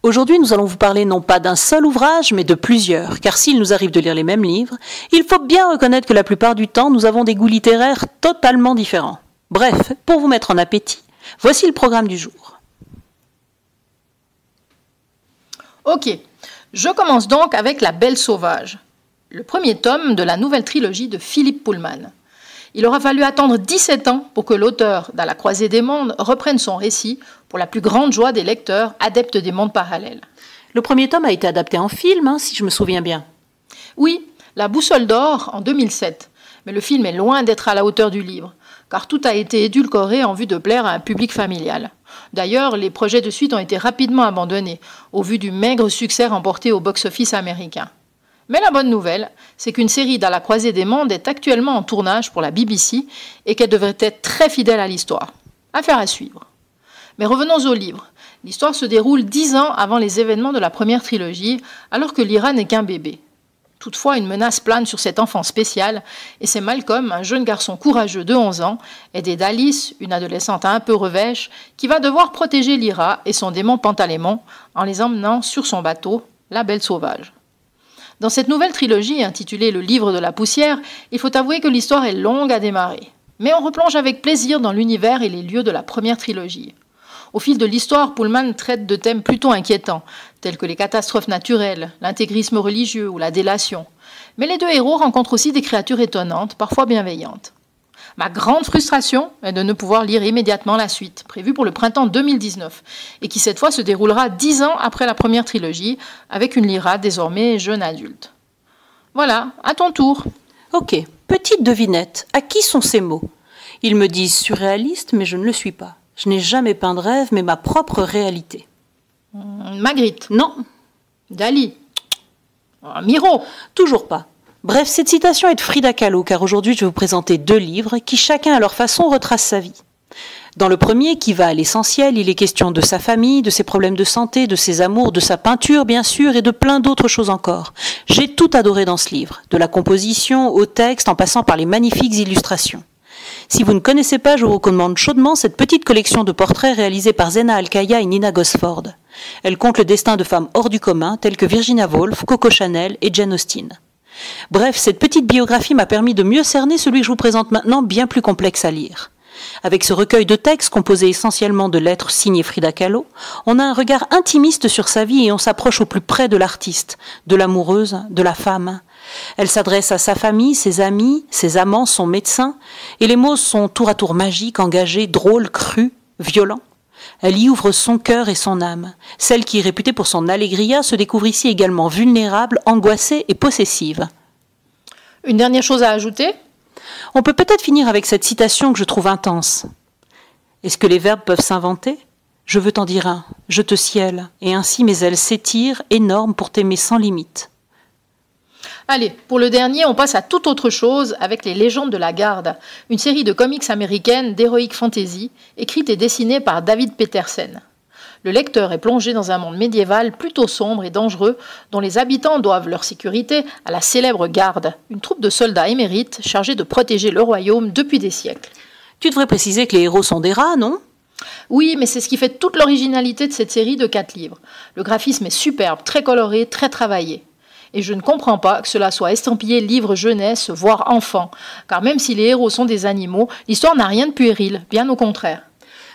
Aujourd'hui, nous allons vous parler non pas d'un seul ouvrage, mais de plusieurs, car s'il nous arrive de lire les mêmes livres, il faut bien reconnaître que la plupart du temps, nous avons des goûts littéraires totalement différents. Bref, pour vous mettre en appétit, voici le programme du jour. Ok, je commence donc avec La Belle Sauvage, le premier tome de la nouvelle trilogie de Philippe Pullman. Il aura fallu attendre 17 ans pour que l'auteur d'À la croisée des mondes reprenne son récit pour la plus grande joie des lecteurs adeptes des mondes parallèles. Le premier tome a été adapté en film, si je me souviens bien. Oui, La Boussole d'or en 2007, mais le film est loin d'être à la hauteur du livre, car tout a été édulcoré en vue de plaire à un public familial. D'ailleurs, les projets de suite ont été rapidement abandonnés, au vu du maigre succès remporté au box-office américain. Mais la bonne nouvelle, c'est qu'une série d'À la croisée des mondes est actuellement en tournage pour la BBC et qu'elle devrait être très fidèle à l'histoire. Affaire à suivre. Mais revenons au livre. L'histoire se déroule 10 ans avant les événements de la première trilogie, alors que Lyra n'est qu'un bébé. Toutefois, une menace plane sur cet enfant spécial, et c'est Malcolm, un jeune garçon courageux de 11 ans, aidé d'Alice, une adolescente un peu revêche, qui va devoir protéger Lyra et son démon Pantalémon en les emmenant sur son bateau, la Belle Sauvage. Dans cette nouvelle trilogie, intitulée Le Livre de la Poussière, il faut avouer que l'histoire est longue à démarrer. Mais on replonge avec plaisir dans l'univers et les lieux de la première trilogie. Au fil de l'histoire, Pullman traite de thèmes plutôt inquiétants, tels que les catastrophes naturelles, l'intégrisme religieux ou la délation. Mais les deux héros rencontrent aussi des créatures étonnantes, parfois bienveillantes. Ma grande frustration est de ne pouvoir lire immédiatement la suite, prévue pour le printemps 2019, et qui cette fois se déroulera 10 ans après la première trilogie, avec une Lyra désormais jeune adulte. Voilà, à ton tour. Ok, petite devinette, à qui sont ces mots? Ils me disent surréaliste, mais je ne le suis pas. Je n'ai jamais peint de rêve, mais ma propre réalité. Magritte. Non. Dali. Miro. Toujours pas. Bref, cette citation est de Frida Kahlo, car aujourd'hui je vais vous présenter 2 livres qui chacun à leur façon retracent sa vie. Dans le premier, qui va à l'essentiel, il est question de sa famille, de ses problèmes de santé, de ses amours, de sa peinture bien sûr, et de plein d'autres choses encore. J'ai tout adoré dans ce livre, de la composition au texte, en passant par les magnifiques illustrations. Si vous ne connaissez pas, je vous recommande chaudement cette petite collection de portraits réalisés par Zena Alkaya et Nina Gosford. Elle compte le destin de femmes hors du commun, telles que Virginia Woolf, Coco Chanel et Jane Austen. Bref, cette petite biographie m'a permis de mieux cerner celui que je vous présente maintenant, bien plus complexe à lire. Avec ce recueil de textes composé essentiellement de lettres signées Frida Kahlo, on a un regard intimiste sur sa vie et on s'approche au plus près de l'artiste, de l'amoureuse, de la femme. Elle s'adresse à sa famille, ses amis, ses amants, son médecin, et les mots sont tour à tour magiques, engagés, drôles, crus, violents. Elle y ouvre son cœur et son âme. Celle qui est réputée pour son allégria se découvre ici également vulnérable, angoissée et possessive. Une dernière chose à ajouter ? On peut peut-être finir avec cette citation que je trouve intense. Est-ce que les verbes peuvent s'inventer ? Je veux t'en dire un, je te cielle, et ainsi mes ailes s'étirent, énormes pour t'aimer sans limite. Allez, pour le dernier, on passe à toute autre chose avec Les Légendes de la Garde, une série de comics américaines d'heroic fantasy, écrite et dessinée par David Petersen. Le lecteur est plongé dans un monde médiéval plutôt sombre et dangereux, dont les habitants doivent leur sécurité à la célèbre Garde, une troupe de soldats émérites chargés de protéger le royaume depuis des siècles. Tu devrais préciser que les héros sont des rats, non ? Oui, mais c'est ce qui fait toute l'originalité de cette série de 4 livres. Le graphisme est superbe, très coloré, très travaillé. Et je ne comprends pas que cela soit estampillé livre jeunesse, voire enfant, car même si les héros sont des animaux, l'histoire n'a rien de puéril, bien au contraire.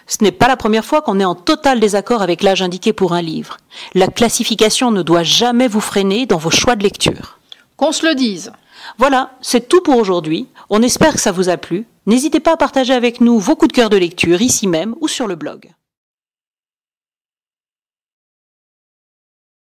Ce n'est pas la première fois qu'on est en total désaccord avec l'âge indiqué pour un livre. La classification ne doit jamais vous freiner dans vos choix de lecture. Qu'on se le dise. Voilà, c'est tout pour aujourd'hui. On espère que ça vous a plu. N'hésitez pas à partager avec nous vos coups de cœur de lecture, ici même ou sur le blog.